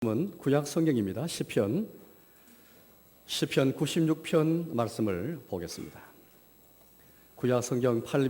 구약 성경입니다. 시편 96편 말씀을 보겠습니다. 구약 성경 8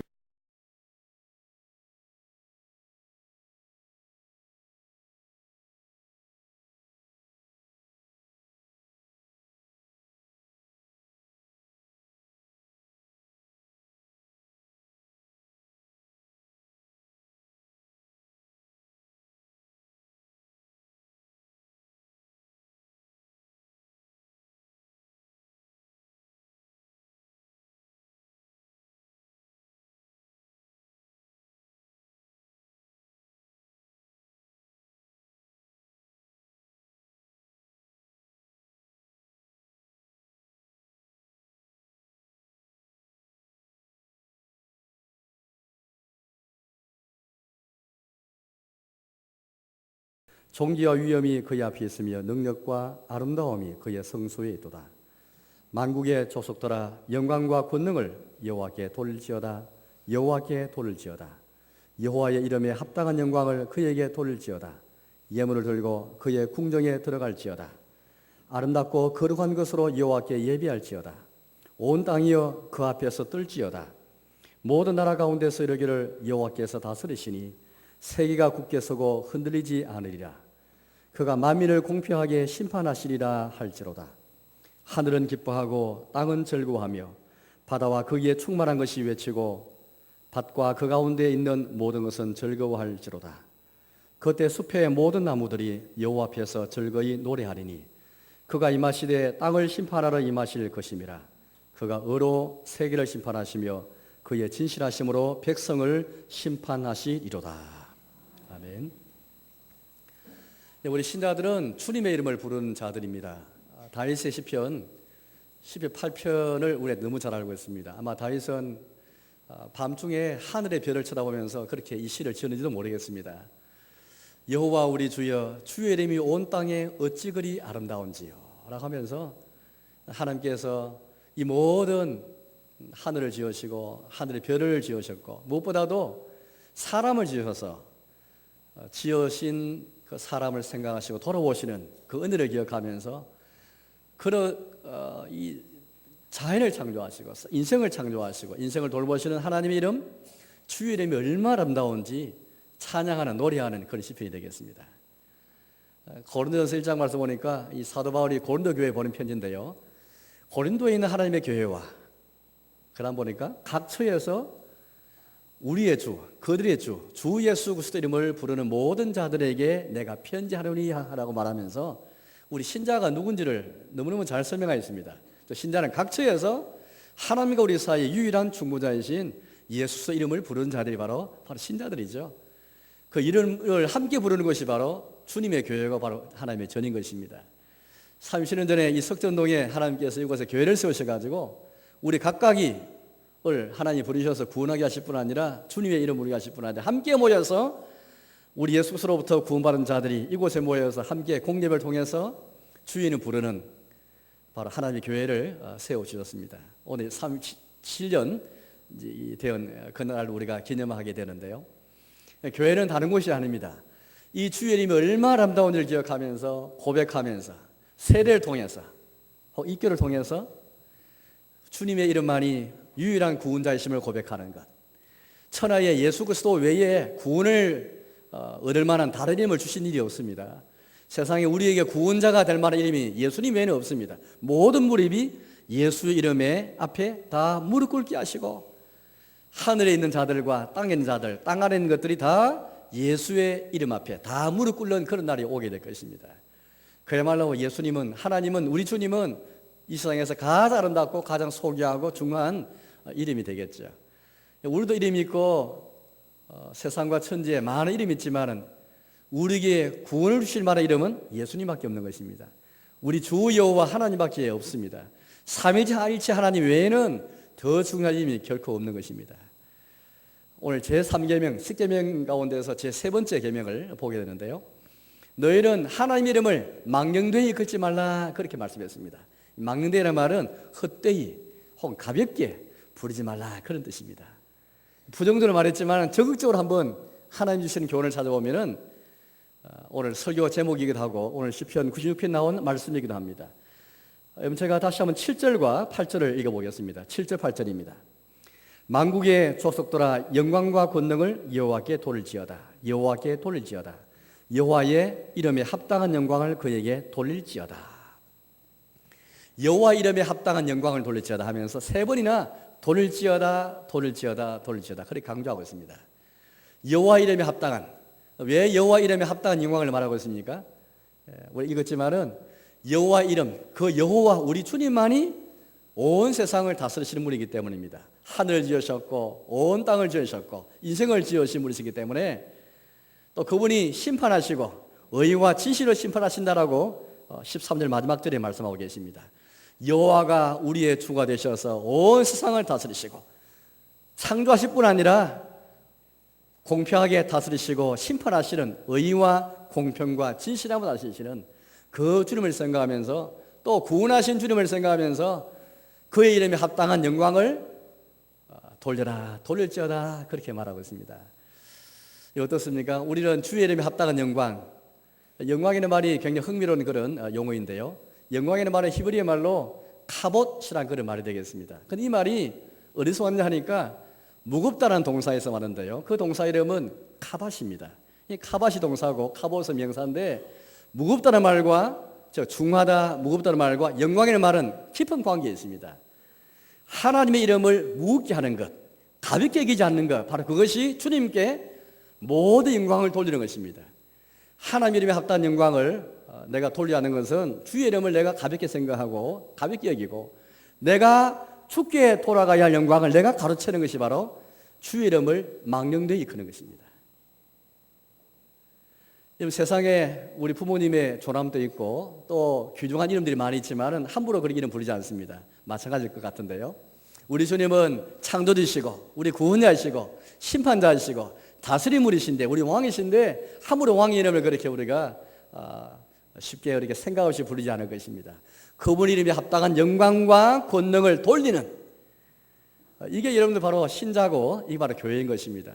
종기와 위엄이 그의 앞에 있으며 능력과 아름다움이 그의 성소에 있도다. 만국의 조속들아 영광과 권능을 여호와께 돌릴지어다. 여호와께 돌릴지어다. 여호와의 이름에 합당한 영광을 그에게 돌릴지어다. 예물을 들고 그의 궁정에 들어갈지어다. 아름답고 거룩한 것으로 여호와께 예비할지어다. 온 땅이여 그 앞에서 떨지어다. 모든 나라 가운데서 이르기를 여호와께서 다스리시니 세계가 굳게 서고 흔들리지 않으리라. 그가 만민을 공평하게 심판하시리라 할지로다. 하늘은 기뻐하고 땅은 즐거워하며 바다와 거기에 충만한 것이 외치고 밭과 그 가운데 있는 모든 것은 즐거워할지로다. 그때 숲의 모든 나무들이 여호와 앞에서 즐거이 노래하리니 그가 임하시되 땅을 심판하러 임하실 것임이라. 그가 의로 세계를 심판하시며 그의 진실하심으로 백성을 심판하시리로다. 아멘. 우리 신자들은 주님의 이름을 부르는 자들입니다. 다윗의 시편 18편을 우리가 너무 잘 알고 있습니다. 아마 다윗은 밤중에 하늘의 별을 쳐다보면서 그렇게 이 시를 지었는지도 모르겠습니다. 여호와 우리 주여, 주의 이름이 온 땅에 어찌 그리 아름다운지요 라고 하면서 하나님께서 이 모든 하늘을 지으시고 하늘의 별을 지으셨고 무엇보다도 사람을 지으셔서 지으신 그 사람을 생각하시고 돌아오시는 그 은혜를 기억하면서 이 자연을 창조하시고 인생을 창조하시고 인생을 돌보시는 하나님의 이름, 주의 이름이 얼마나 아름다운지 찬양하는 노래하는 그런 시편이 되겠습니다. 고린도전서 1장 말씀 보니까 이 사도 바울이 고린도 교회에 보낸 편지인데요. 고린도에 있는 하나님의 교회와 그다음 보니까 각 처에서 우리의 주, 그들의 주, 주 예수 그리스도 이름을 부르는 모든 자들에게 내가 편지하려니 하라고 말하면서 우리 신자가 누군지를 너무너무 잘 설명하였습니다. 신자는 각처에서 하나님과 우리 사이의 유일한 중보자이신 예수 이름을 부르는 자들이 바로 신자들이죠. 그 이름을 함께 부르는 것이 바로 주님의 교회가 바로 하나님의 전인 것입니다. 30년 전에 이 석전동에 하나님께서 이곳에 교회를 세우셔가지고 우리 각각이 하나님이 부르셔서 구원하게 하실 뿐 아니라 주님의 이름 부르게 하실 뿐 아니라 함께 모여서 우리 예수 그리스도로부터 구원받은 자들이 이곳에 모여서 함께 공예배를 통해서 주의 이름 부르는 바로 하나님의 교회를 세워주셨습니다. 오늘 37년 된 그날 우리가 기념하게 되는데요. 교회는 다른 곳이 아닙니다. 이 주의 이름이 얼마나 아름다운지를 기억하면서 고백하면서 세례를 통해서 입교를 통해서 주님의 이름만이 유일한 구원자이심을 고백하는 것. 천하에 예수 그리스도 외에 구원을 얻을 만한 다른 이름을 주신 일이 없습니다. 세상에 우리에게 구원자가 될 만한 이름이 예수님 외에는 없습니다. 모든 무릎이 예수의 이름에 앞에 다 무릎 꿇게 하시고 하늘에 있는 자들과 땅에 있는 자들, 땅 아래 있는 것들이 다 예수의 이름 앞에 다 무릎 꿇는 그런 날이 오게 될 것입니다. 그야말로 예수님은, 하나님은, 우리 주님은 이 세상에서 가장 아름답고 가장 소중하고 중요한 이름이 되겠죠. 우리도 이름이 있고 세상과 천지에 많은 이름이 있지만 우리에게 구원을 주실 만한 이름은 예수님밖에 없는 것입니다. 우리 주 여호와 하나님밖에 없습니다. 삼위일체 하나님 외에는 더 중요한 이름이 결코 없는 것입니다. 오늘 제3계명, 10계명 가운데서 제3번째 계명을 보게 되는데요. 너희는 하나님의 이름을 망령되이 긁지 말라 그렇게 말씀했습니다. 망령되이라는 말은 헛되이 혹은 가볍게 부르지 말라 그런 뜻입니다. 부정적으로 말했지만 적극적으로 한번 하나님 주시는 교훈을 찾아보면은 오늘 설교 제목이기도 하고 오늘 시편 96편 나온 말씀이기도 합니다. 제가 다시 한번 7절과 8절을 읽어보겠습니다. 7절 8절입니다. 만국의 족속들아 영광과 권능을 여호와께 돌릴지어다. 여호와께 돌릴지어다. 여호와의 이름에 합당한 영광을 그에게 돌릴지어다. 여호와 이름에 합당한 영광을 돌릴지어다 하면서 세 번이나 돌릴지어다, 돌릴지어다, 돌릴지어다 그렇게 강조하고 있습니다. 여호와 이름에 합당한, 왜 여호와 이름에 합당한 영광을 말하고 있습니까? 우리 읽었지만은 여호와 이름, 그 여호와 우리 주님만이 온 세상을 다스리시는 분이기 때문입니다. 하늘을 지으셨고 온 땅을 지으셨고 인생을 지으신 분이시기 때문에 또 그분이 심판하시고 의와 진실로 심판하신다라고 13절 마지막 절에 말씀하고 계십니다. 여호와가 우리의 주가 되셔서 온 세상을 다스리시고 창조하실 뿐 아니라 공평하게 다스리시고 심판하시는 의와 공평과 진실함을 다스리시는 그 주님을 생각하면서 또 구원하신 주님을 생각하면서 그의 이름에 합당한 영광을 돌려라 돌릴지어다 그렇게 말하고 있습니다. 어떻습니까? 우리는 주의 이름에 합당한 영광이라는 말이 굉장히 흥미로운 그런 용어인데요. 영광이라는 말은 히브리어 말로 카봇이라는 그런 말이 되겠습니다. 근데 이 말이 어디서 왔냐 하니까 무겁다는 동사에서 왔는데요. 그 동사 이름은 카밭입니다. 이 카밭이 동사고 카봇은 명사인데 무겁다는 말과 중하다, 무겁다는 말과 영광이라는 말은 깊은 관계에 있습니다. 하나님의 이름을 무겁게 하는 것, 가볍게 여기지 않는 것, 바로 그것이 주님께 모든 영광을 돌리는 것입니다. 하나님 이름에 합당한 영광을 내가 돌려야 하는 것은 주의 이름을 내가 가볍게 생각하고 가볍게 여기고 내가 주께 돌아가야 할 영광을 내가 가로채는 것이 바로 주의 이름을 망령되이 이끄는 것입니다. 세상에 우리 부모님의 조남도 있고 또 귀중한 이름들이 많이 있지만 함부로 그렇게 이름 부르지 않습니다. 마찬가지일 것 같은데요. 우리 주님은 창조주시고 우리 구원자이시고 심판자이시고 다스림물이신데 우리 왕이신데 함부로 왕의 이름을 그렇게 우리가 쉽게 이렇게 생각 없이 부르지 않을 것입니다. 그분 이름에 합당한 영광과 권능을 돌리는 이게 여러분들 바로 신자고 이게 바로 교회인 것입니다.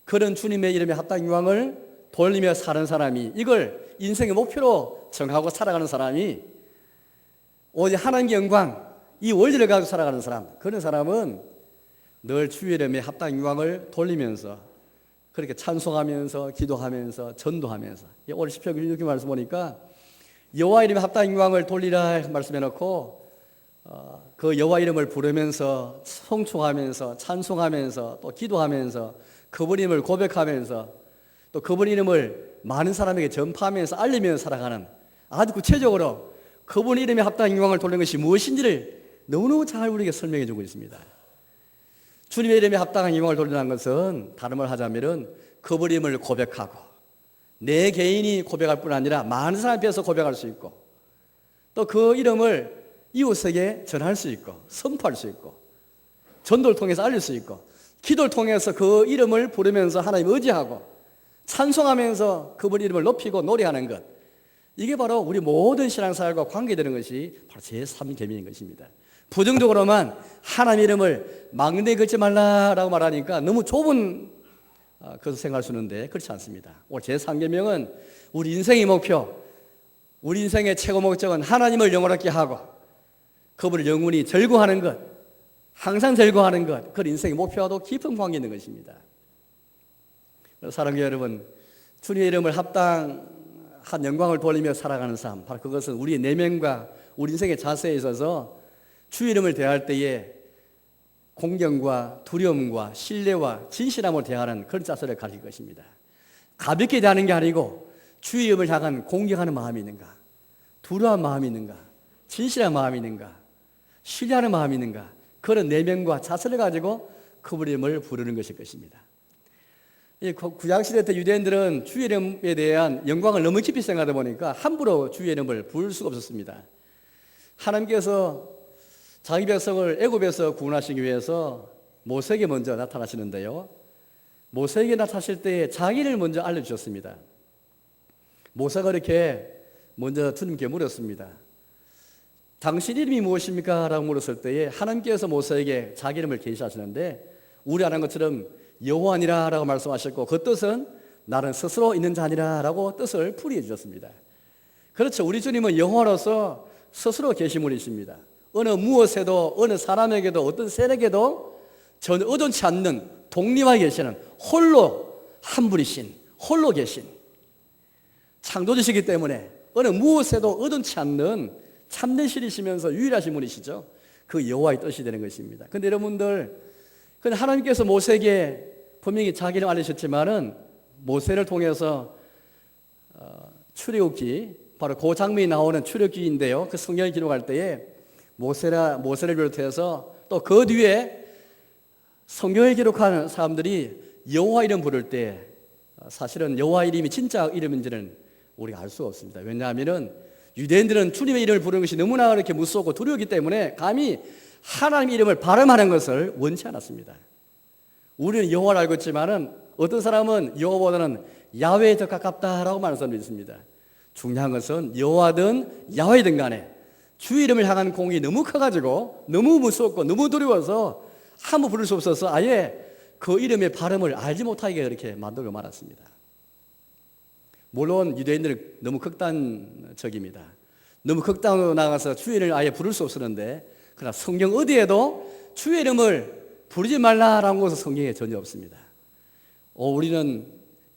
그런 주님의 이름에 합당한 영광을 돌리며 사는 사람이 이걸 인생의 목표로 정하고 살아가는 사람이 오직 하나님의 영광 이 원리를 가지고 살아가는 사람 그런 사람은 늘 주의 이름에 합당한 영광을 돌리면서 그렇게 찬송하면서 기도하면서 전도하면서 오늘 시편 96편 말씀 보니까 여호와 이름에 합당한 영광을 돌리라 말씀해놓고 그 여호와 이름을 부르면서 송축하면서 찬송하면서 또 기도하면서 그분 이름을 고백하면서 또 그분 이름을 많은 사람에게 전파하면서 알리면서 살아가는 아주 구체적으로 그분 이름에 합당한 영광을 돌리는 것이 무엇인지를 너무너무 잘 우리에게 설명해 주고 있습니다. 주님의 이름에 합당한 영광을 돌리는 것은 다른 말 하자면 그분 이름을 고백하고 내 개인이 고백할 뿐 아니라 많은 사람 앞에서 고백할 수 있고 또 그 이름을 이웃에게 전할 수 있고 선포할 수 있고 전도를 통해서 알릴 수 있고 기도를 통해서 그 이름을 부르면서 하나님 의지하고 찬송하면서 그분 이름을 높이고 노래하는 것 이게 바로 우리 모든 신앙생활과 관계되는 것이 바로 제3계명인 것입니다. 부정적으로만 하나님 이름을 막내에 걷지 말라라고 말하니까 너무 좁은 그것을 생각할 수 있는데 그렇지 않습니다. 오늘 제3계명은 우리 인생의 목표 우리 인생의 최고 목적은 하나님을 영원하게 하고 그분을 영원히 절구하는 것 항상 절구하는 것 그 인생의 목표와도 깊은 관계 있는 것입니다. 사랑하는 여러분 주님의 이름을 합당한 영광을 돌리며 살아가는 삶 바로 그것은 우리의 내면과 우리 인생의 자세에 있어서 주의 이름을 대할 때에 공경과 두려움과 신뢰와 진실함으로 대하는 그런 자세를 가질 것입니다. 가볍게 대하는 게 아니고 주의 이름을 향한 공경하는 마음이 있는가 두려운 마음이 있는가 진실한 마음이 있는가 신뢰하는 마음이 있는가 그런 내면과 자세를 가지고 그분 이름을 부르는 것일 것입니다. 구약시대 때 유대인들은 주의 이름에 대한 영광을 너무 깊이 생각하다 보니까 함부로 주의 이름을 부를 수가 없었습니다. 하나님께서 자기 백성을 애굽에서 구원하시기 위해서 모세에게 먼저 나타나시는데요. 모세에게 나타나실 때에 자기를 먼저 알려주셨습니다. 모세가 이렇게 먼저 주님께 물었습니다. 당신 이름이 무엇입니까? 라고 물었을 때에 하나님께서 모세에게 자기 이름을 계시하시는데 우리 아는 것처럼 여호와니라 라고 말씀하셨고 그 뜻은 나는 스스로 있는 자니라 라고 뜻을 풀이해 주셨습니다. 그렇죠. 우리 주님은 여호와로서 스스로 계신 분이십니다. 어느 무엇에도 어느 사람에게도 어떤 세력에도 전혀 의존치 않는 독립하게 계시는 홀로 한 분이신 홀로 계신 창조주시기 때문에 어느 무엇에도 의존치 않는 참된 신이시면서 유일하신 분이시죠. 그 여호와의 뜻이 되는 것입니다. 그런데 여러분들, 하나님께서 모세에게 분명히 자기 이름 알리셨지만은 모세를 통해서 출애굽기, 바로 그 장면이 나오는 출애굽기인데요. 그 성경을 기록할 때에 모세를 비롯해서 또 그 뒤에 성경을 기록하는 사람들이 여호와 이름 부를 때 사실은 여호와 이름이 진짜 이름인지는 우리가 알 수가 없습니다. 왜냐하면은 유대인들은 주님의 이름을 부르는 것이 너무나 그렇게 무섭고 두려우기 때문에 감히 하나님 이름을 발음하는 것을 원치 않았습니다. 우리는 여호와를 알고 있지만은 어떤 사람은 여호와보다는 야훼에 더 가깝다라고 말하는 사람도 있습니다. 중요한 것은 여호와든 야훼든 간에 주 이름을 향한 공이 너무 커가지고 너무 무섭고 너무 두려워서 한번 부를 수 없어서 아예 그 이름의 발음을 알지 못하게 그렇게 만들어 말았습니다. 물론 유대인들은 너무 극단적입니다. 너무 극단으로 나가서 주의 이름을 아예 부를 수 없었는데, 그러나 성경 어디에도 주의 이름을 부르지 말라라는 것은 성경에 전혀 없습니다. 우리는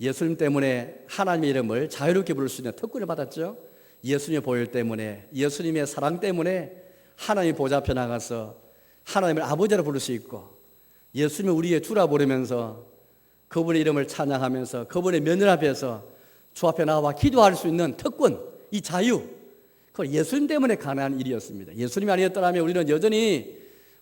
예수님 때문에 하나님의 이름을 자유롭게 부를 수 있는 특권을 받았죠. 예수님의 보혈 때문에, 예수님의 사랑 때문에 하나님의 보좌 앞에 나가서 하나님을 아버지로 부를 수 있고, 예수님을 우리의 주라 부르면서 그분의 이름을 찬양하면서 그분의 면을 앞에서 주 앞에 나와 기도할 수 있는 특권, 이 자유, 그건 예수님 때문에 가능한 일이었습니다. 예수님이 아니었더라면 우리는 여전히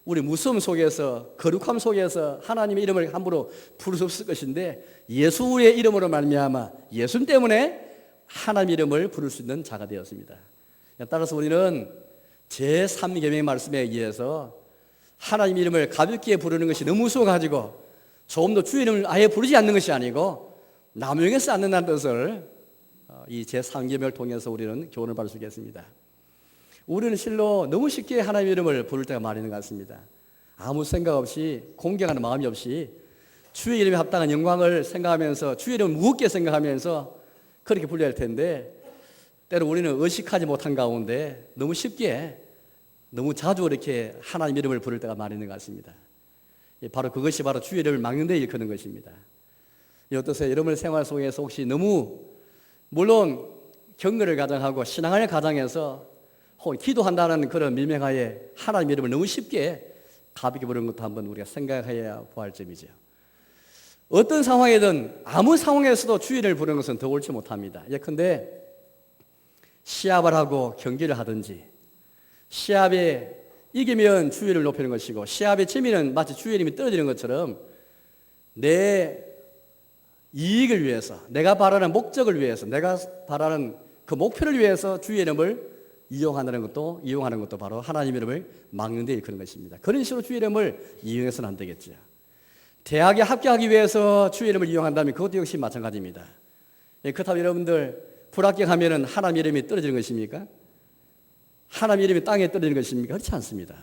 우리 무서움 속에서, 거룩함 속에서 하나님의 이름을 함부로 부를 수 없을 것인데, 예수의 이름으로 말미암아 예수님 때문에 하나님의 이름을 부를 수 있는 자가 되었습니다. 따라서 우리는 제3계명의 말씀에 의해서 하나님 이름을 가볍게 부르는 것이 너무 무서워가지고 조금 더 주의 이름을 아예 부르지 않는 것이 아니고 남용해서 않는다는 뜻을 이 제3계명을 통해서 우리는 교훈을 받을 수 있겠습니다. 우리는 실로 너무 쉽게 하나님 이름을 부를 때가 많이 있는 것 같습니다. 아무 생각 없이, 공경하는 마음이 없이 주의 이름에 합당한 영광을 생각하면서 주의 이름을 무겁게 생각하면서 그렇게 불려야 할 텐데, 때로 우리는 의식하지 못한 가운데 너무 쉽게, 너무 자주 이렇게 하나님 이름을 부를 때가 많이 있는 것 같습니다. 바로 그것이 바로 주의 이름을 막는 데 일컫는 것입니다. 어떠세요? 여러분의 생활 속에서 혹시 너무, 물론 경건을 가장하고 신앙을 가장해서 혹은 기도한다는 그런 밀명하에 하나님 이름을 너무 쉽게 가볍게 부르는 것도 한번 우리가 생각해야 보할 점이죠. 어떤 상황이든 아무 상황에서도 주의 이름을 부르는 것은 더 옳지 못합니다. 예컨대 시합을 하고 경기를 하든지, 시합에 이기면 주의 이름을 높이는 것이고 시합에 지면 마치 주의 이름이 떨어지는 것처럼 내 이익을 위해서, 내가 바라는 목적을 위해서, 내가 바라는 그 목표를 위해서 주의 이름을 이용하는 것도 바로 하나님 이름을 막는 데 일컫는 것입니다. 그런 식으로 주의 이름을 이용해서는 안 되겠죠. 대학에 합격하기 위해서 주의 이름을 이용한다면 그것도 역시 마찬가지입니다. 그렇다면 여러분들 불합격하면 하나님 이름이 떨어지는 것입니까? 하나님 이름이 땅에 떨어지는 것입니까? 그렇지 않습니다.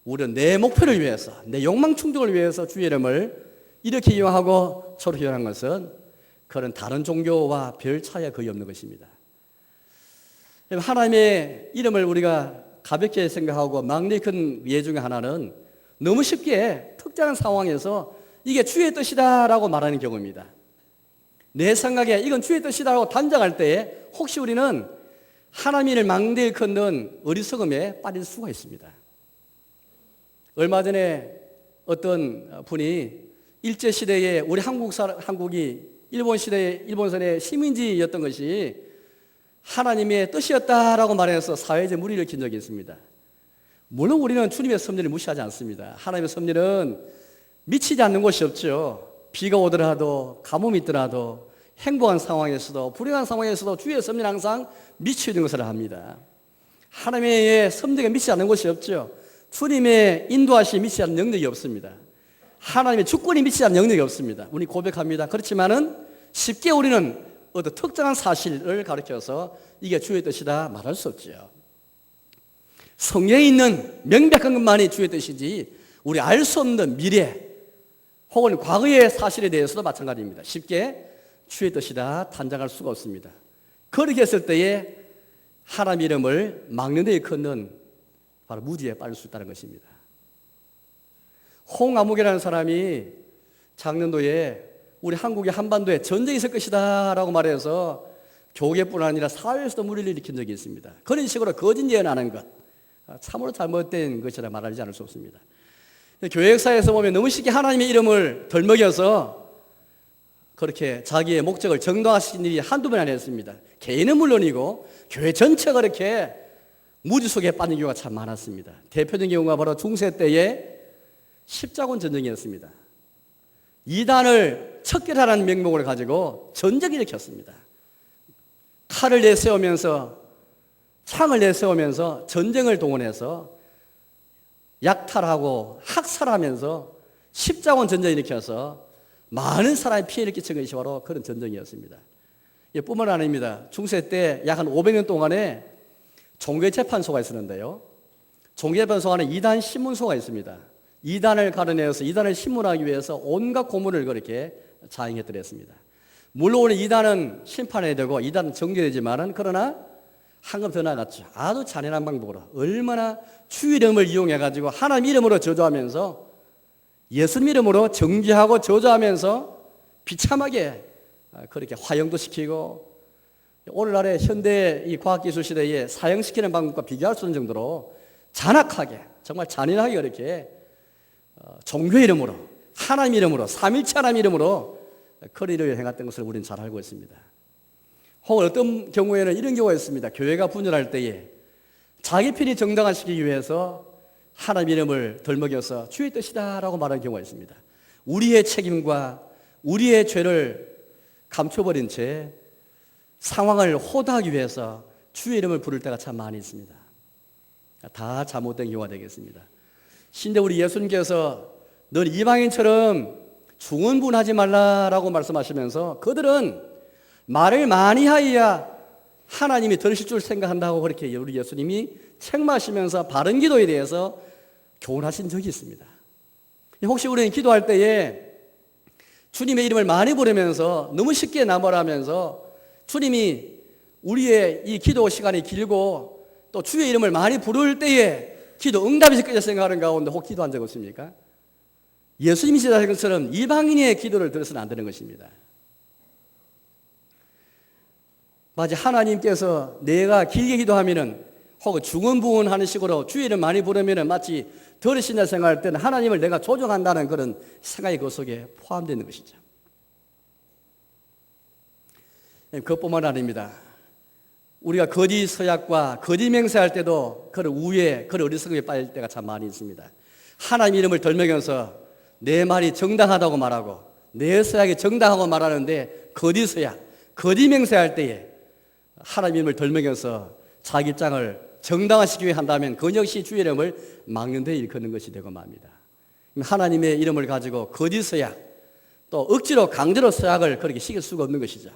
우리는 내 목표를 위해서, 내 욕망 충족을 위해서 주의 이름을 이렇게 이용하고 저렇게 이용하는 것은 그런 다른 종교와 별 차이가 거의 없는 것입니다. 하나님의 이름을 우리가 가볍게 생각하고 막내 큰 예 중에 하나는 너무 쉽게 특정한 상황에서 이게 주의 뜻이다라고 말하는 경우입니다. 내 생각에 이건 주의 뜻이다라고 단정할 때에 혹시 우리는 하나님을 막내 큰 어리석음에 빠질 수가 있습니다. 얼마 전에 어떤 분이 일제시대에 우리 한국이 일본선의 식민지였던 것이 하나님의 뜻이었다라고 말해서 사회적 무리를 일으킨 적이 있습니다. 물론 우리는 주님의 섭리를 무시하지 않습니다. 하나님의 섭리는 미치지 않는 곳이 없죠. 비가 오더라도, 가뭄이 있더라도, 행복한 상황에서도, 불행한 상황에서도 주의 섭리는 항상 미치는 것을 합니다. 하나님의 섭리가 미치지 않는 곳이 없죠. 주님의 인도하심이 미치지 않는 영역이 없습니다. 하나님의 주권이 미치지 않는 영역이 없습니다. 우리 고백합니다. 그렇지만은 쉽게 우리는 어떤 특정한 사실을 가르쳐서 이게 주의 뜻이다 말할 수 없죠. 성경에 있는 명백한 것만이 주의 뜻이지 우리 알 수 없는 미래 혹은 과거의 사실에 대해서도 마찬가지입니다. 쉽게 주의 뜻이다 단정할 수가 없습니다. 그렇게 했을 때에 하나님 이름을 막는 데에 걷는 바로 무지에 빠질 수 있다는 것입니다. 홍아무개라는 사람이 작년도에 우리 한국의 한반도에 전쟁이 있을 것이다 라고 말해서 교계뿐 아니라 사회에서도 무리를 일으킨 적이 있습니다. 그런 식으로 거짓 예언하는 것, 참으로 잘못된 것이라 말하지 않을 수 없습니다. 교회 역사에서 보면 너무 쉽게 하나님의 이름을 덜먹여서 그렇게 자기의 목적을 정당화시킨 일이 한두 번 아니었습니다. 개인은 물론이고 교회 전체가 그렇게 무지 속에 빠진 경우가 참 많았습니다. 대표적인 경우가 바로 중세 때의 십자군 전쟁이었습니다. 이단을 척결하라는 명목을 가지고 전쟁을 일으켰습니다. 칼을 내세우면서 창을 내세우면서 전쟁을 동원해서 약탈하고 학살하면서 십자군 전쟁을 일으켜서 많은 사람이 피해를 끼친 것이 바로 그런 전쟁이었습니다. 뿐만 아닙니다. 중세 때 약 한 500년 동안에 종교재판소가 있었는데요. 종교재판소 안에 이단 신문소가 있습니다. 이단을 가려내어서 이단을 신문하기 위해서 온갖 고문을 그렇게 자행했더랬습니다. 물론 이단은 심판해야 되고 이단은 정죄되지만은 그러나 한 급 더 나갔죠. 아주 잔인한 방법으로 얼마나 주 이름을 이용해가지고 하나님 이름으로 저주하면서 예수님 이름으로 정죄하고 저주하면서 비참하게 그렇게 화형도 시키고 오늘날의 현대 이 과학기술 시대에 사형시키는 방법과 비교할 수 없는 정도로 잔악하게 정말 잔인하게 그렇게 종교 이름으로 하나님 이름으로 삼일체 하나님 이름으로 그런 일을 행했던 것을 우리는 잘 알고 있습니다. 혹은 어떤 경우에는 이런 경우가 있습니다. 교회가 분열할 때에 자기 편이 정당화시키기 위해서 하나님 이름을 덜먹여서 주의 뜻이다 라고 말하는 경우가 있습니다. 우리의 책임과 우리의 죄를 감춰버린 채 상황을 호도하기 위해서 주의 이름을 부를 때가 참 많이 있습니다. 다 잘못된 경우가 되겠습니다. 신대 우리 예수님께서 넌 이방인처럼 중언부언하지 말라라고 말씀하시면서 그들은 말을 많이 하여야 하나님이 들으실 줄 생각한다고 그렇게 우리 예수님이 책망하시면서 바른 기도에 대해서 교훈하신 적이 있습니다. 혹시 우리는 기도할 때에 주님의 이름을 많이 부르면서 너무 쉽게 나무라면서 주님이 우리의 이 기도 시간이 길고 또 주의 이름을 많이 부를 때에 기도 응답이 있을 것이라 생각하는 가운데 혹 기도한 적 없습니까? 예수님이 시작한 것처럼 이방인의 기도를 들어서는 안 되는 것입니다. 마치 하나님께서 내가 길게 기도하면은 혹은 중언부언하는 식으로 주의 이름 많이 부르면은 마치 들으신다 생각할 때는 하나님을 내가 조종한다는 그런 생각이 그 속에 포함되어 있는 것이죠. 그것뿐만 아닙니다. 우리가 거짓 서약과 거짓 맹세할 때도 그런 우에, 그런 어리석음에 빠질 때가 참 많이 있습니다. 하나님 이름을 덜먹여서 내 말이 정당하다고 말하고 내 서약이 정당하고 말하는데 거짓 서약, 거짓 맹세할 때에 하나님 이름을 덜먹여서 자기 입장을 정당화시키기 위해 한다면 그 역시 주의 이름을 막는 데 일컫는 것이 되고 맙니다. 하나님의 이름을 가지고 거짓 서약, 또 억지로 강제로 서약을 그렇게 시킬 수가 없는 것이죠.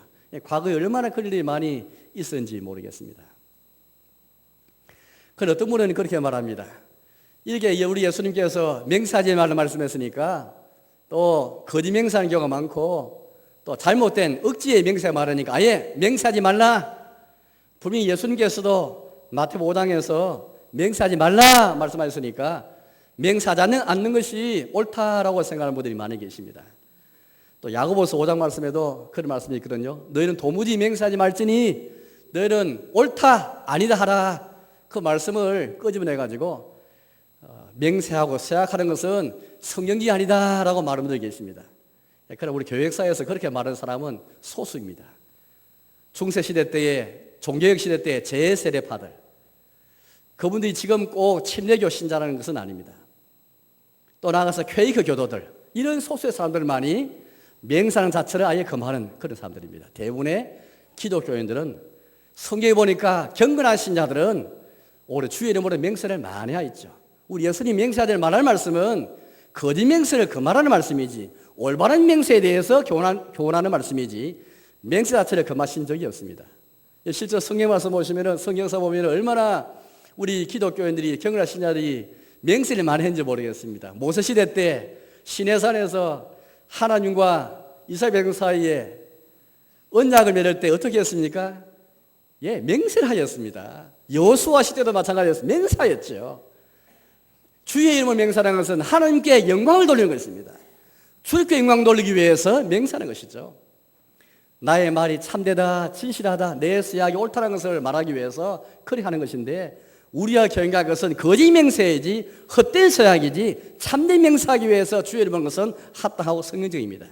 과거에 얼마나 그런 일이 많이 있었는지 모르겠습니다. 그런데 어떤 분은 그렇게 말합니다. 이렇게 우리 예수님께서 맹세하지 말라 말씀했으니까 또 거짓 맹세하는 경우가 많고 또 잘못된 억지의 맹세 말하니까 아예 맹세하지 말라. 분명히 예수님께서도 마태복음 5장에서 맹세하지 말라 말씀하셨으니까 맹세하지 않는 것이 옳다라고 생각하는 분들이 많이 계십니다. 또 야고보서 5장 말씀에도 그런 말씀이 있거든요. 너희는 도무지 맹세하지 말지니 너희는 옳다 아니다 하라. 그 말씀을 끄집어내가지고 맹세하고 서약하는 것은 성경이 아니다라고 말하는 분들이 계십니다. 그러나 우리 교회 역사에서 그렇게 말하는 사람은 소수입니다. 중세시대 때에 종교개혁 시대 때 제세례파들 그분들이 지금 꼭 침례교 신자라는 것은 아닙니다. 또 나아가서 퀘이크 교도들 이런 소수의 사람들만이 맹세하는 자체를 아예 금하는 그런 사람들입니다. 대부분의 기독교인들은 성경에 보니까 경건한 신자들은 오히려 주의 이름으로 맹세를 많이 하였죠. 우리 예수님 맹세해야 될 말할 말씀은 거짓 맹세를 금하라는 말씀이지 올바른 맹세에 대해서 교훈하는 말씀이지 맹세 자체를 금하신 적이 없습니다. 실제 성경 말씀 보시면은 성경서 보면은 얼마나 우리 기독교인들이 경건한 신자들이 맹세를 많이 했는지 모르겠습니다. 모세 시대 때 시내산에서 하나님과 이스라엘 백성 사이에 언약을 맺을 때 어떻게 했습니까? 예, 맹세를 하였습니다. 여호수아 시대도 마찬가지였습니다. 맹세하였죠. 주의 이름을 맹세하는 것은 하나님께 영광을 돌리는 것입니다. 주님께 영광 돌리기 위해서 맹세하는 것이죠. 나의 말이 참되다, 진실하다, 내 서약이 옳다는 것을 말하기 위해서 그리 하는 것인데, 우리가 경계한 것은 거짓 맹세이지 헛된 서약이지 참된 맹세하기 위해서 주의 이름을 것은 합당하고 성경적입니다.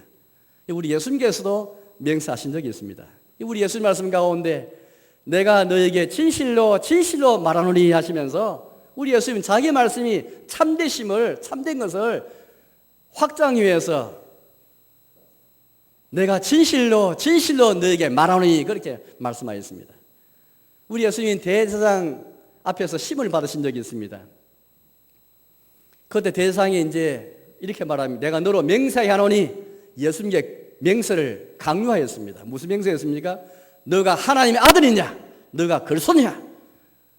우리 예수님께서도 맹세하신 적이 있습니다. 우리 예수님 말씀 가운데 내가 너에게 진실로 진실로 말하노니 하시면서 우리 예수님 자기 말씀이 참된 것을 확장하기 위해서 내가 진실로 너에게 말하노니 그렇게 말씀하셨습니다. 우리 예수님은 대제사장 앞에서 심을 받으신 적이 있습니다. 그때 대제사장이 이제 이렇게 말합니다. 내가 너로 맹세하노니 예수님께 맹세를 강요하였습니다. 무슨 맹세였습니까? 너가 하나님의 아들이냐? 너가 그리스도냐?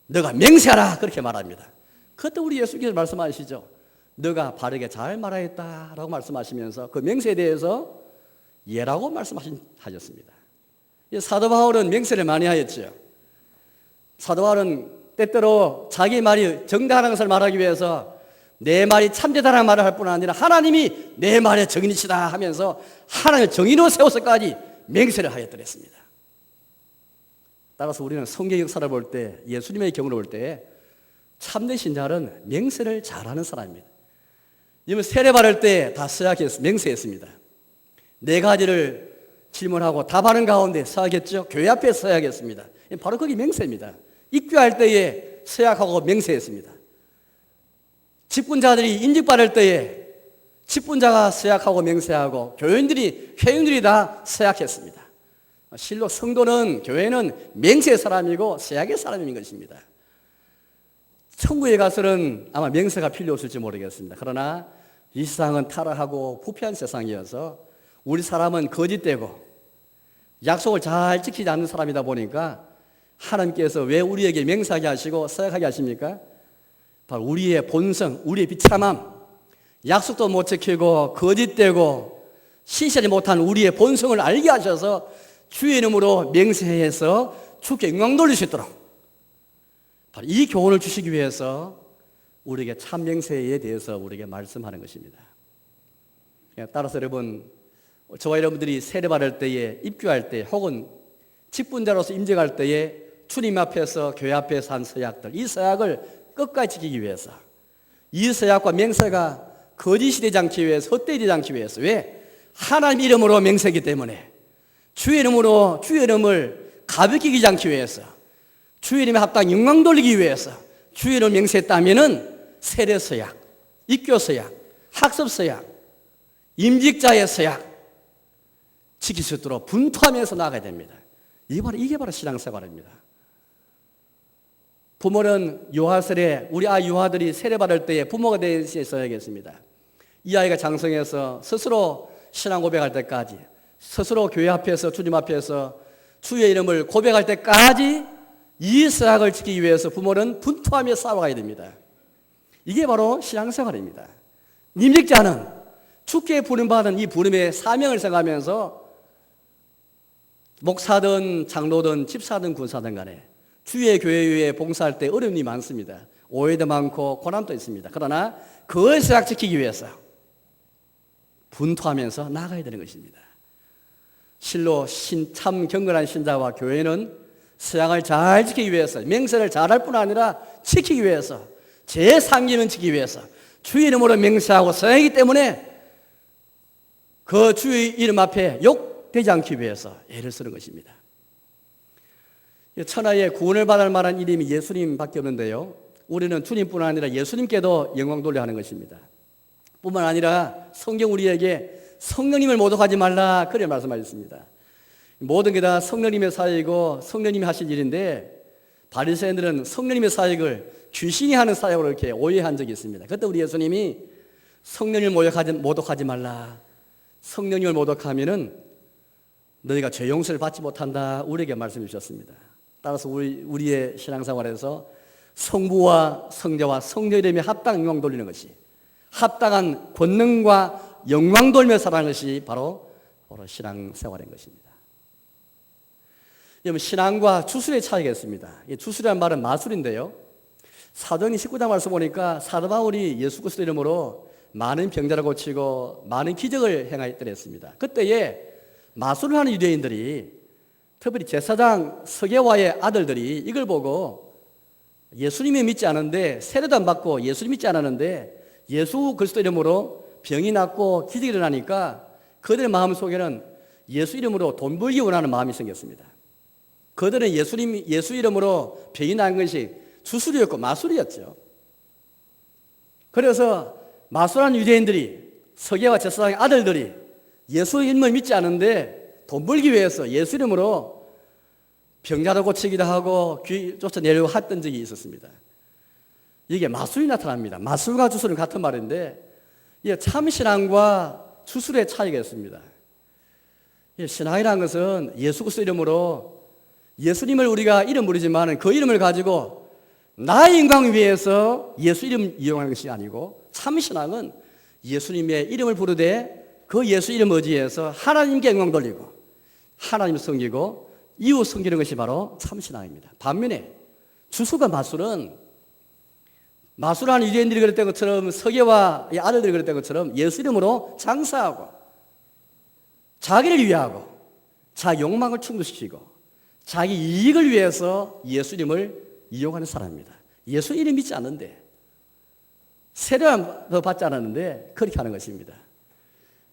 너가 맹세하라 그렇게 말합니다. 그때 우리 예수님께서 말씀하시죠. 너가 바르게 잘 말하였다라고 말씀하시면서 그 맹세에 대해서 예라고 말씀하셨습니다. 사도 바울은 맹세를 많이 하였죠. 사도 바울은 때때로 자기 말이 정당한 것을 말하기 위해서 내 말이 참되다라는 말을 할 뿐 아니라 하나님이 내 말의 정인이시다 하면서 하나님의 정인으로 세워서까지 맹세를 하였더랬습니다. 따라서 우리는 성경 역사를 볼 때, 예수님의 경우를 볼 때 참된 신자는 맹세를 잘하는 사람입니다. 여러분 세례 받을 때 다 맹세했습니다. 네 가지를 질문하고 답하는 가운데 서약했죠. 교회 앞에 서약했습니다. 바로 그게 맹세입니다. 입교할 때에 서약하고 맹세했습니다. 직분자들이 임직받을 때에 직분자가 서약하고 맹세하고 회원들이 다 서약했습니다. 실로 성도는 교회는 맹세의 사람이고 서약의 사람인 것입니다. 천국에 가서는 아마 맹세가 필요 없을지 모르겠습니다. 그러나 이 세상은 타락하고 부패한 세상이어서 우리 사람은 거짓되고 약속을 잘 지키지 않는 사람이다 보니까 하나님께서 왜 우리에게 맹세하게 하시고 서약하게 하십니까? 바로 우리의 본성, 우리의 비참함, 약속도 못 지키고 거짓되고 신실하지 못한 우리의 본성을 알게 하셔서 주의 이름으로 맹세해서 주께 영광 돌릴 수 있도록 바로 이 교훈을 주시기 위해서 우리에게 참 맹세에 대해서 우리에게 말씀하는 것입니다. 따라서 여러분, 저와 여러분들이 세례받을 때에, 입교할 때 혹은 직분자로서 임직할 때에 주님 앞에서 교회 앞에서 한 서약들, 이 서약을 끝까지 지키기 위해서, 이 서약과 맹세가 거짓이 되지 않기 위해서, 헛되지 않기 위해서. 왜? 하나님 이름으로 맹세이기 때문에 주의 이름을 가볍게 여기지 않기 위해서, 주의 이름에 합당 영광 돌리기 위해서 주의 이름을 맹세했다면은 세례 서약, 입교 서약, 학습 서약, 임직자의 서약 지킬 수 있도록 분투하면서 나가야 됩니다. 이게 바로 신앙생활입니다. 부모는 유아설에 우리 아이 유아들이 세례받을 때에 부모가 대신 써야겠습니다. 이 아이가 장성해서 스스로 신앙 고백할 때까지, 스스로 교회 앞에서 주님 앞에서 주의 이름을 고백할 때까지 이 서약을 지키기 위해서 부모는 분투하며 싸워가야 됩니다. 이게 바로 신앙생활입니다. 임직자는 주께 부름받은 이 부름의 사명을 생각하면서 목사든 장로든 집사든 군사든 간에 주의 교회에 봉사할 때 어려움이 많습니다. 오해도 많고 고난도 있습니다. 그러나 그걸 서약 지키기 위해서 분투하면서 나가야 되는 것입니다. 실로 참 경건한 신자와 교회는 서약을 잘 지키기 위해서, 맹세를 잘할 뿐 아니라 지키기 위해서, 제3계명 지키기 위해서 주의 이름으로 맹세하고 서약이기 때문에 그 주의 이름 앞에 욕되지 않기 위해서 애를 쓰는 것입니다. 천하의 구원을 받을 만한 이름이 예수님밖에 없는데요, 우리는 주님뿐 아니라 예수님께도 영광 돌려 하는 것입니다. 뿐만 아니라 성경 우리에게 성령님을 모독하지 말라 그렇게 말씀하셨습니다. 모든 게 다 성령님의 사역이고 성령님이 하실 일인데 바리새인들은 성령님의 사역을 귀신이 하는 사역으로 이렇게 오해한 적이 있습니다. 그때 우리 예수님이 성령님을 모독하지 말라, 성령님을 모독하면은 너희가 죄 용서를 받지 못한다 우리에게 말씀해 주셨습니다. 따라서 우리의 신앙생활에서 성부와 성자와 성령 이름에 합당 영광 돌리는 것이, 합당한 권능과 영광 돌며 살아가는 것이 바로 신앙생활인 것입니다. 여러분, 신앙과 주술의 차이가 있습니다. 이 주술이라는 말은 마술인데요. 사도행전 19장 말씀 보니까 사도 바울이 예수 그리스도 이름으로 많은 병자를 고치고 많은 기적을 행하였더라 했습니다. 그때에 마술을 하는 유대인들이, 특별히 제사장 서게와의 아들들이 이걸 보고 예수님이 믿지 않은데, 세례도 안 받고 예수님 믿지 않았는데 예수 그리스도 이름으로 병이 낫고 기적이 일어나니까 그들의 마음속에는 예수 이름으로 돈 벌기 원하는 마음이 생겼습니다. 그들은 예수 이름으로 병이 난 것이 주술이었고 마술이었죠. 그래서 마술하는 유대인들이, 서게와 제사장의 아들들이 예수 이름을 믿지 않은데 돈 벌기 위해서 예수 이름으로 병자도 고치기도 하고 귀 쫓아내려고 했던 적이 있었습니다. 이게 마술이 나타납니다. 마술과 주술은 같은 말인데 이게 참신앙과 주술의 차이가 있습니다. 신앙이라는 것은 예수 그리스도 이름으로 예수님을 우리가 이름 부르지만 그 이름을 가지고 나의 영광을 위해서 예수 이름 이용하는 것이 아니고, 참신앙은 예수님의 이름을 부르되 그 예수 이름 의지해서 하나님께 영광 돌리고 하나님을 섬기고 이웃 섬기는 것이 바로 참신앙입니다. 반면에 주술과 마술은, 마술하는 유대인들이 그랬던 것처럼, 서게와 아들들이 그랬던 것처럼 예수 이름으로 장사하고 자기를 위하고 자기 욕망을 충족시키고 자기 이익을 위해서 예수 이름을 이용하는 사람입니다. 예수 이름 믿지 않는데, 세례도 받지 않았는데 그렇게 하는 것입니다.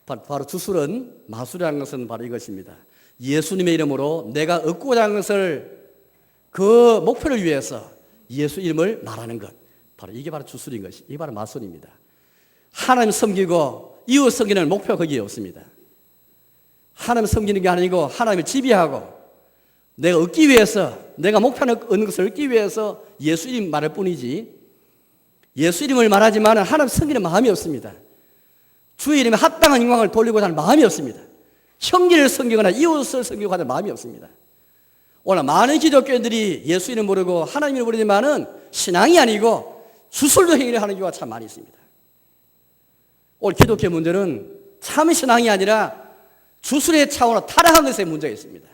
바로 주술은, 마술이라는 것은 바로 이것입니다. 예수님의 이름으로 내가 얻고자 하는 것을, 그 목표를 위해서 예수 이름을 말하는 것, 이게 바로 주술인 것이, 이게 바로 마술입니다. 하나님 섬기고 이웃 섬기는 목표가 거기에 없습니다. 하나님 섬기는 게 아니고 하나님을 지배하고 내가 얻기 위해서, 내가 목표하는 것을 얻기 위해서 예수 이름 말할 뿐이지, 예수 이름을 말하지만 하나님 섬기는 마음이 없습니다. 주의 이름에 합당한 영광을 돌리고자 하는 마음이 없습니다. 형제를 섬기거나 이웃을 섬기고 하는 마음이 없습니다. 오늘 많은 기독교인들이 예수 이름 부르고 하나님을 부르지만은 신앙이 아니고 주술도 행위를 하는 경우가 참 많이 있습니다. 오늘 기독교 문제는 참 신앙이 아니라 주술의 차원으로 타락한 것에 문제가 있습니다.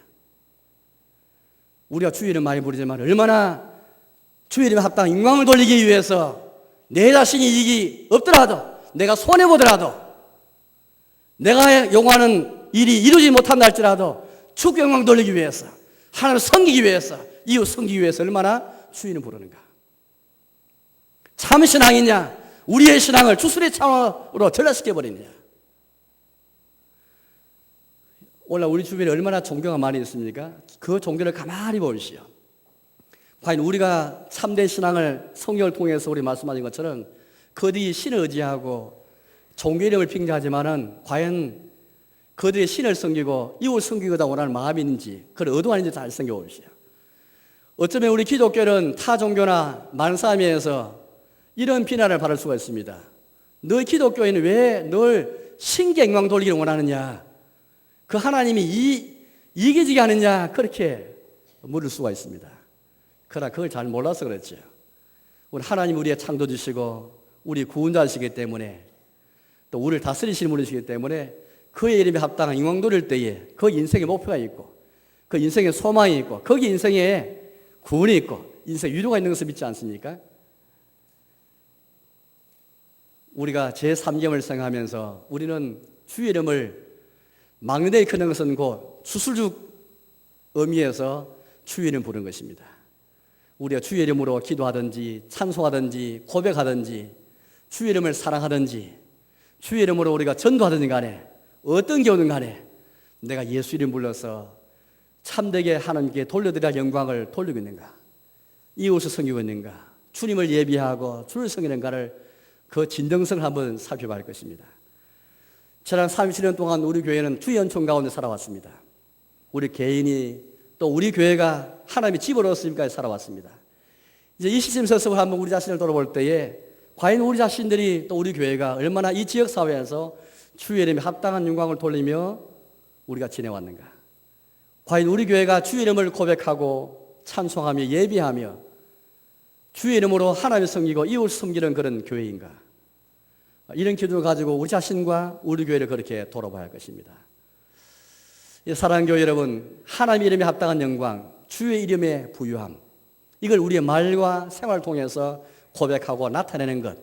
우리가 주의 이름 많이 부르지만 얼마나 주의 이름에 합당한 영광을 돌리기 위해서 내 자신이 이익이 없더라도, 내가 손해보더라도, 내가 요구하는 일이 이루지 못한다 할지라도 주께 영광 돌리기 위해서, 하나님을 섬기기 위해서, 이웃 섬기기 위해서 얼마나 주의 이름 부르는가. 참 신앙이냐, 우리의 신앙을 주술의 차원으로 전락시켜버리느냐. 오늘 우리 주변에 얼마나 종교가 많이 있습니까? 그 종교를 가만히 보십시오. 과연 우리가 참된 신앙을 성경을 통해서 우리 말씀하신 것처럼 그들이 신을 의지하고 종교 이름을 빙자하지만은 과연 그들의 신을 섬기고 이웃 섬기고자 원하는 마음이 있는지, 그걸 의도하는지 잘 생각해 보십시오. 어쩌면 우리 기독교는 타 종교나 많은 사람에서 이런 비난을 받을 수가 있습니다. 너희 기독교인은 왜 늘 신께 영광 돌리기를 원하느냐? 그 하나님이 이기지게 하느냐? 그렇게 물을 수가 있습니다. 그러나 그걸 잘 몰라서 그렇죠. 우리 하나님 우리의 창조주시고 우리 구원자시기 때문에, 또 우리를 다스리시는 분이시기 때문에 그의 이름에 합당한 영광 돌릴 때에 그 인생의 목표가 있고 그 인생의 소망이 있고 거기 인생에 구원이 있고 인생에 위로가 있는 것을 믿지 않습니까? 우리가 제3경을 생각하면서 우리는 주의 이름을 막는 데 크는 것은 곧 주술적 의미에서 주의 이름 부르는 것입니다. 우리가 주의 이름으로 기도하든지 찬송하든지 고백하든지 주의 이름을 사랑하든지 주의 이름으로 우리가 전도하든지 간에 어떤 경우든 간에 내가 예수 이름 불러서 참되게 하나님께 돌려드려야 할 영광을 돌리고 있는가, 이웃을 섬기고 있는가, 주님을 예비하고 주를 섬기는가를, 그 진정성을 한번 살펴봐야 할 것입니다. 지난 37년 동안 우리 교회는 주의 은총 가운데 살아왔습니다. 우리 개인이 또 우리 교회가 하나님의 집으로서까지 살아왔습니다. 이제 이 시점 서서 한번 우리 자신을 돌아볼 때에 과연 우리 자신들이 또 우리 교회가 얼마나 이 지역사회에서 주의 이름에 합당한 영광을 돌리며 우리가 지내왔는가. 과연 우리 교회가 주의 이름을 고백하고 찬송하며 예비하며 주의 이름으로 하나님을 섬기고 이웃을 섬기는 그런 교회인가. 이런 기준을 가지고 우리 자신과 우리 교회를 그렇게 돌아봐야 할 것입니다. 사랑하는 교회 여러분, 하나님의 이름에 합당한 영광, 주의 이름의 부유함, 이걸 우리의 말과 생활을 통해서 고백하고 나타내는 것,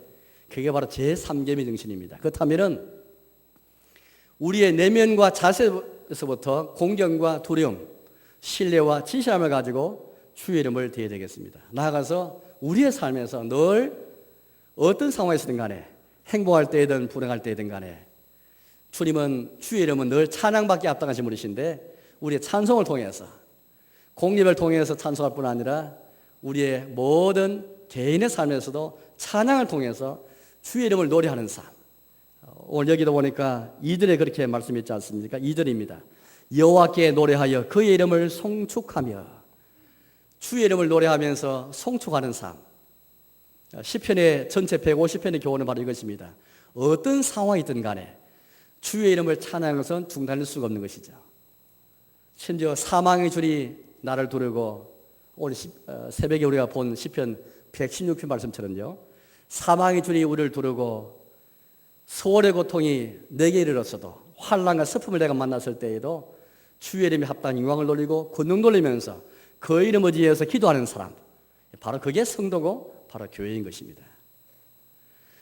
그게 바로 제3계명의 정신입니다. 그렇다면 우리의 내면과 자세에서부터 공경과 두려움, 신뢰와 진실함을 가지고 주의 이름을 대해야 되겠습니다. 나아가서 우리의 삶에서 늘 어떤 상황에서든 간에, 행복할 때든 불행할 때든 간에 주님은, 주의 이름은 늘 찬양받기 합당하신 분이신데, 우리의 찬송을 통해서, 공립을 통해서 찬송할 뿐 아니라 우리의 모든 개인의 삶에서도 찬양을 통해서 주의 이름을 노래하는 삶. 오늘 여기도 보니까 2절에 그렇게 말씀했지 않습니까? 2절입니다. 여호와께 노래하여 그의 이름을 송축하며, 주의 이름을 노래하면서 송축하는 삶. 시편의 전체 150편의 교훈은 바로 이것입니다. 어떤 상황이든 간에 주의 이름을 찬양하는 것은 중단할 수가 없는 것이죠. 심지어 사망의 줄이 나를 두르고, 오늘 새벽에 우리가 본 시편 116편 말씀처럼요, 사망의 줄이 우리를 두르고 소월의 고통이 내게 이르렀어도, 환난과 슬픔을 내가 만났을 때에도 주의 이름에 합당한 영광을 돌리고 권능 돌리면서 그 이름 의지해서 기도하는 사람, 바로 그게 성도고 바로 교회인 것입니다.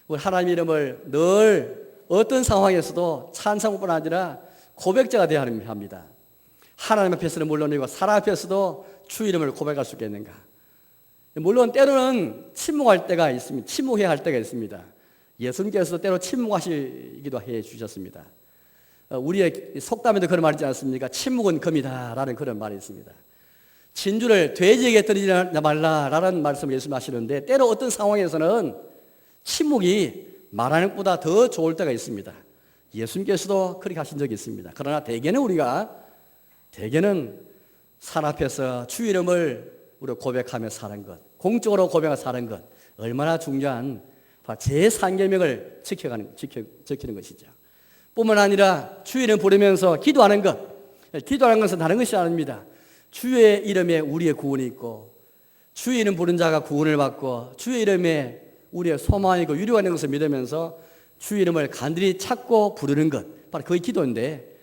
우리 하나님의 이름을 늘 어떤 상황에서도 찬송뿐 아니라 고백자가 되어야 합니다. 하나님 앞에서는 물론이고 사람 앞에서도 주의 이름을 고백할 수 있겠는가? 물론 때로는 침묵할 때가 있습니다. 침묵해야 할 때가 있습니다. 예수님께서도 때로 침묵하시기도 해 주셨습니다. 우리의 속담에도 그런 말이 있지 않습니까? 침묵은 금이다 라는 그런 말이 있습니다. 진주를 돼지에게 드리지 말라라는 말씀을 예수님 하시는데, 때로 어떤 상황에서는 침묵이 말하는 것보다 더 좋을 때가 있습니다. 예수님께서도 그렇게 하신 적이 있습니다. 그러나 대개는 산 앞에서 주의 이름을 우리가 고백하며 사는 것, 공적으로 고백하며 사는 것, 얼마나 중요한 제3계명을 지키는 것이죠. 뿐만 아니라 주의 이름 부르면서 기도하는 것, 기도하는 것은 다른 것이 아닙니다. 주의 이름에 우리의 구원이 있고, 주의 이름 부른 자가 구원을 받고, 주의 이름에 우리의 소망이고 유료가 있는 것을 믿으면서 주의 이름을 간절히 찾고 부르는 것, 바로 그게 기도인데,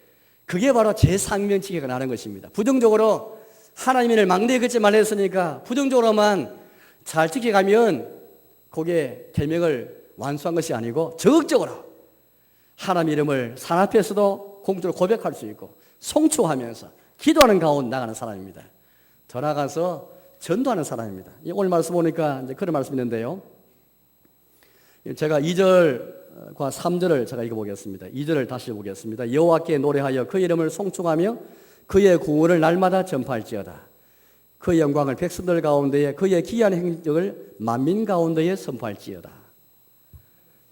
그게 바로 제3계명 지키가 나는 것입니다. 부정적으로 하나님을 막내에 걷지 말라 했으니까 부정적으로만 잘 지켜가면 그게 계명을 완수한 것이 아니고, 적극적으로 하나님 이름을 산 앞에서도 공적으로 고백할 수 있고 송축하면서 기도하는 가운데 나가는 사람입니다. 더 나아가서 전도하는 사람입니다. 오늘 말씀 보니까 이제 그런 말씀이 있는데요, 제가 2절과 3절을 제가 읽어보겠습니다. 2절을 다시 보겠습니다. 여호와께 노래하여 그의 이름을 송축하며 그의 구원을 날마다 전파할지어다. 그의 영광을 백성들 가운데에, 그의 기이한 행적을 만민 가운데에 선포할지어다.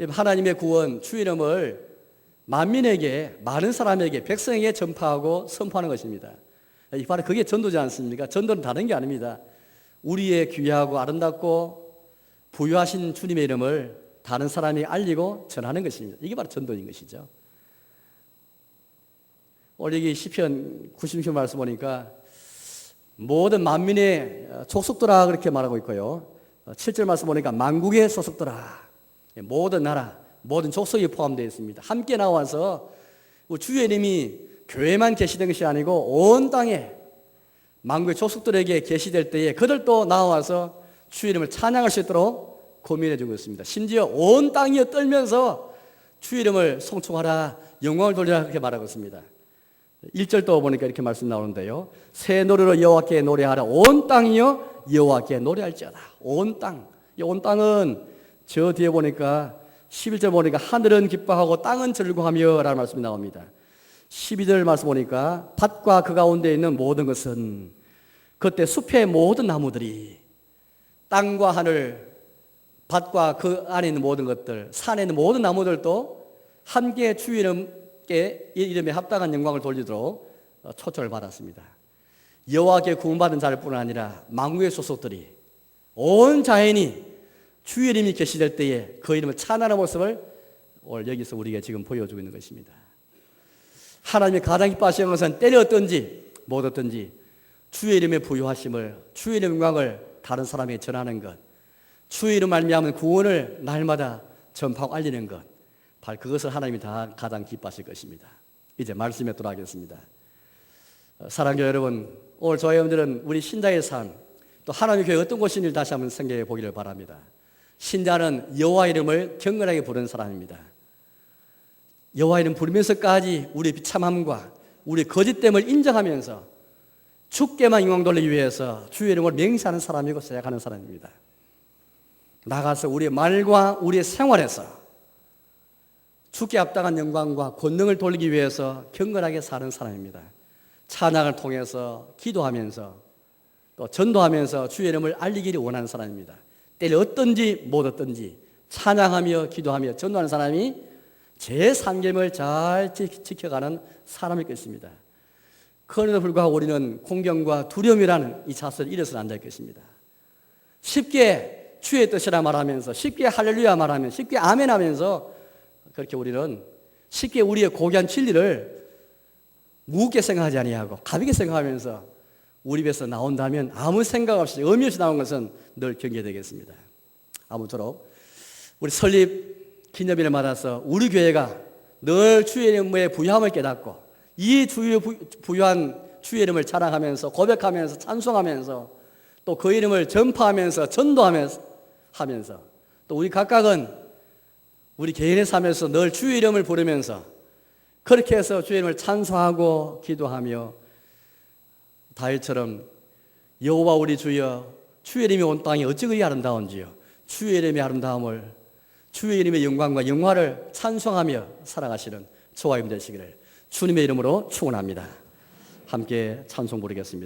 하나님의 구원, 주의 이름을 만민에게, 많은 사람에게, 백성에게 전파하고 선포하는 것입니다. 바로 그게 전도지 않습니까? 전도는 다른 게 아닙니다. 우리의 귀하고 아름답고 부유하신 주님의 이름을 다른 사람이 알리고 전하는 것입니다. 이게 바로 전도인 것이죠. 오늘 여기 시편 96편 말씀 보니까 모든 만민의 족속들아 그렇게 말하고 있고요. 7절 말씀 보니까 만국의 소속들아, 모든 나라, 모든 족속이 포함되어 있습니다. 함께 나와서 주의 이름이 교회만 계시된 것이 아니고 온 땅에 만국의 족속들에게 계시될 때에 그들도 나와서 주의 이름을 찬양할 수 있도록 고민해 주고 있습니다. 심지어 온 땅이 떨면서 주의 이름을 송축하라, 영광을 돌리라 그렇게 말하고 있습니다. 1절도 보니까 이렇게 말씀 나오는데요, 새 노래로 여호와께 노래하라, 온 땅이여 여호와께 노래할지어다. 온 땅, 이 온 땅은 저 뒤에 보니까 11절 보니까 하늘은 기뻐하고 땅은 즐거워하며 라는 말씀이 나옵니다. 12절 말씀 보니까 밭과 그 가운데 있는 모든 것은, 그때 숲의 모든 나무들이, 땅과 하늘, 밭과 그 안에 있는 모든 것들, 산에 있는 모든 나무들도 함께 주의 이름에 합당한 영광을 돌리도록 초청을 받았습니다. 여호와께 구원받은 자를 뿐 아니라 만국의 소속들이, 온 자연이 주의 이름이 계시될 때에 그 이름을 찬양하는 모습을 오늘 여기서 우리에게 지금 보여주고 있는 것입니다. 하나님이 가장 기뻐하시는 것은 때렸든지 못 얻든지 주의 이름의 부유하심을, 주의 이름의 영광을 다른 사람에게 전하는 것, 주의 이름 말미암은 구원을 날마다 전파하고 알리는 것, 바로 그것을 하나님이 다 가장 기뻐하실 것입니다. 이제 말씀에 돌아가겠습니다. 사랑하는 여러분, 오늘 저와 여러분들은 우리 신자의 삶, 또 하나님의 교회 어떤 곳인지를 다시 한번 생각해 보기를 바랍니다. 신자는 여호와 이름을 경건하게 부르는 사람입니다. 여호와 이름 부르면서까지 우리의 비참함과 우리의 거짓됨을 인정하면서 주께만 영광 돌리기 위해서 주의 이름을 맹세하는 사람이고 생각하는 사람입니다. 나가서 우리의 말과 우리의 생활에서 주께 합당한 영광과 권능을 돌리기 위해서 경건하게 사는 사람입니다. 찬양을 통해서 기도하면서 또 전도하면서 주의 이름을 알리기를 원하는 사람입니다. 때를 얻든지 못 얻든지 찬양하며 기도하며 전도하는 사람이 제3계명을 잘 지켜가는 사람일 것입니다. 그런데도 불구하고 우리는 공경과 두려움이라는 이 자세를 잃어서는 안 될 것입니다. 쉽게 주의 뜻이라 말하면서 쉽게 할렐루야 말하면 쉽게 아멘 하면서 그렇게 우리는 쉽게 우리의 고귀한 진리를 무겁게 생각하지 아니하고 가볍게 생각하면서 우리 입에서 나온다면 아무 생각 없이 의미 없이 나온 것은 늘 경계되겠습니다. 아무쪼록 우리 설립 기념일을 맞아서 우리 교회가 늘 주의 이름의 부유함을 깨닫고 이 부유한 주의 이름을 자랑하면서 고백하면서 찬송하면서 또 그 이름을 전파하면서 전도하면서 또 우리 각각은 우리 개인의 삶에서 늘 주의 이름을 부르면서 그렇게 해서 주의 이름을 찬송하고 기도하며 다윗처럼 여호와 우리 주여 주의 이름이 온 땅에 어찌 그리 아름다운지요 주의 이름의 아름다움을 주의 이름의 영광과 영화를 찬송하며 살아가시는 저와 여러분 되시기를 주님의 이름으로 축원합니다. 함께 찬송 부르겠습니다.